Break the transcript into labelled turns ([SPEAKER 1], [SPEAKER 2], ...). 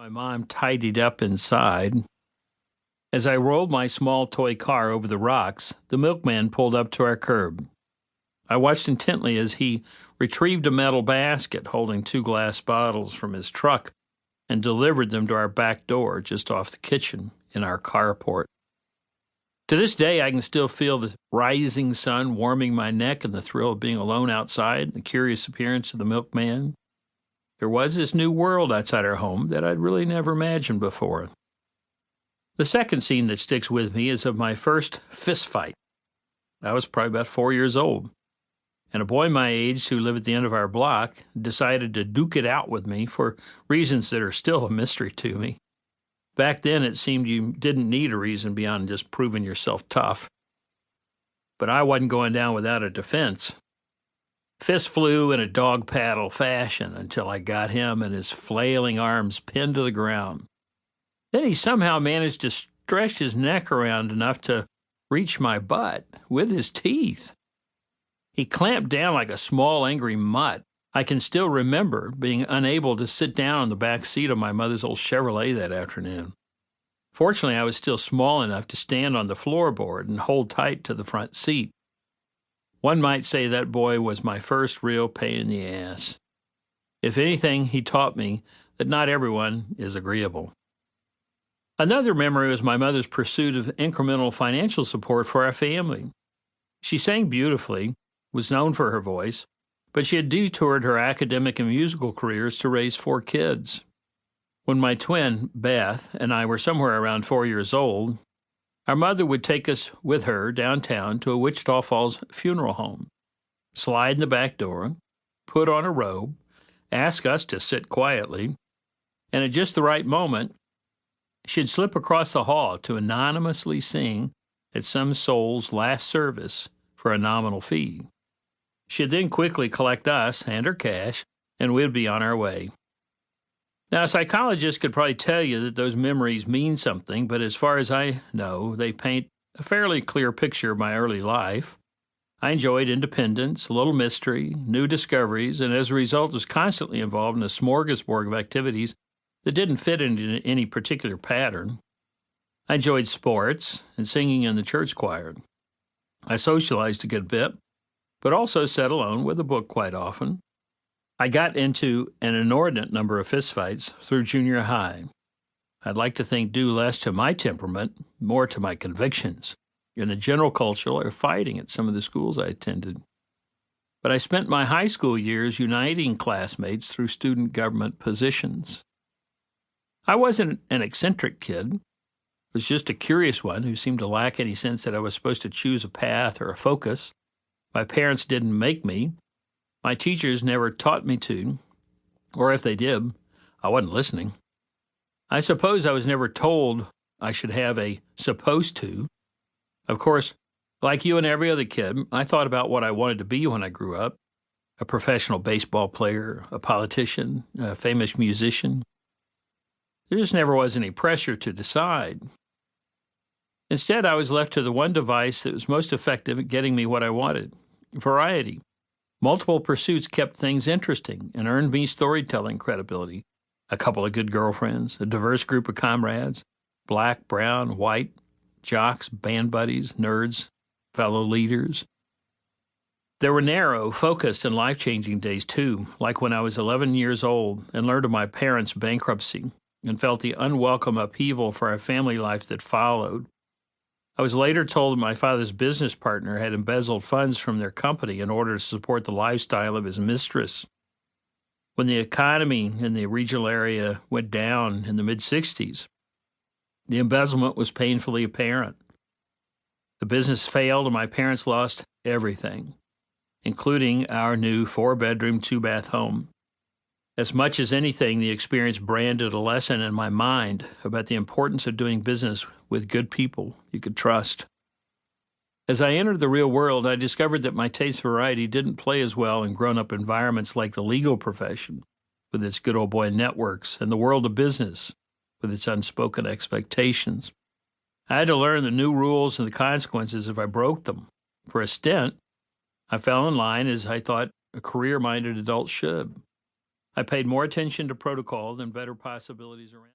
[SPEAKER 1] My mom tidied up inside. As I rolled my small toy car over the rocks, the milkman pulled up to our curb. I watched intently as he retrieved a metal basket holding 2 glass bottles from his truck and delivered them to our back door just off the kitchen in our carport. To this day, I can still feel the rising sun warming my neck and the thrill of being alone outside and the curious appearance of the milkman. There was this new world outside our home that I'd really never imagined before. The second scene that sticks with me is of my first fist fight. I was probably about 4 years old, and a boy my age who lived at the end of our block decided to duke it out with me for reasons that are still a mystery to me. Back then, it seemed you didn't need a reason beyond just proving yourself tough. But I wasn't going down without a defense. Fists flew in a dog paddle fashion until I got him and his flailing arms pinned to the ground. Then he somehow managed to stretch his neck around enough to reach my butt with his teeth. He clamped down like a small, angry mutt. I can still remember being unable to sit down on the back seat of my mother's old Chevrolet that afternoon. Fortunately, I was still small enough to stand on the floorboard and hold tight to the front seat. One might say that boy was my first real pain in the ass. If anything, he taught me that not everyone is agreeable. Another memory was my mother's pursuit of incremental financial support for our family. She sang beautifully, was known for her voice, but she had detoured her academic and musical careers to raise 4 kids. When my twin, Beth, and I were somewhere around 4 years old, our mother would take us with her downtown to a Wichita Falls funeral home, slide in the back door, put on a robe, ask us to sit quietly, and at just the right moment, she'd slip across the hall to anonymously sing at some soul's last service for a nominal fee. She'd then quickly collect us and her cash, and we'd be on our way. Now, a psychologist could probably tell you that those memories mean something, but as far as I know, they paint a fairly clear picture of my early life. I enjoyed independence, a little mystery, new discoveries, and as a result was constantly involved in a smorgasbord of activities that didn't fit into any particular pattern. I enjoyed sports and singing in the church choir. I socialized a good bit, but also sat alone with a book quite often. I got into an inordinate number of fistfights through junior high. I'd like to think due less to my temperament, more to my convictions, and the general culture of fighting at some of the schools I attended. But I spent my high school years uniting classmates through student government positions. I wasn't an eccentric kid. I was just a curious one who seemed to lack any sense that I was supposed to choose a path or a focus. My parents didn't make me. My teachers never taught me to, or if they did, I wasn't listening. I suppose I was never told I should have a supposed to. Of course, like you and every other kid, I thought about what I wanted to be when I grew up. A professional baseball player, a politician, a famous musician. There just never was any pressure to decide. Instead, I was left to the one device that was most effective at getting me what I wanted: variety. Multiple pursuits kept things interesting and earned me storytelling credibility. A couple of good girlfriends, a diverse group of comrades, black, brown, white, jocks, band buddies, nerds, fellow leaders. There were narrow, focused, and life-changing days, too, like when I was 11 years old and learned of my parents' bankruptcy and felt the unwelcome upheaval for our family life that followed. I was later told that my father's business partner had embezzled funds from their company in order to support the lifestyle of his mistress. When the economy in the regional area went down in the mid-'60s, the embezzlement was painfully apparent. The business failed and my parents lost everything, including our new 4-bedroom, 2-bath home. As much as anything, the experience branded a lesson in my mind about the importance of doing business with good people you could trust. As I entered the real world, I discovered that my taste for variety didn't play as well in grown-up environments like the legal profession, with its good old boy networks, and the world of business, with its unspoken expectations. I had to learn the new rules and the consequences if I broke them. For a stint, I fell in line as I thought a career-minded adult should. I paid more attention to protocol than better possibilities around.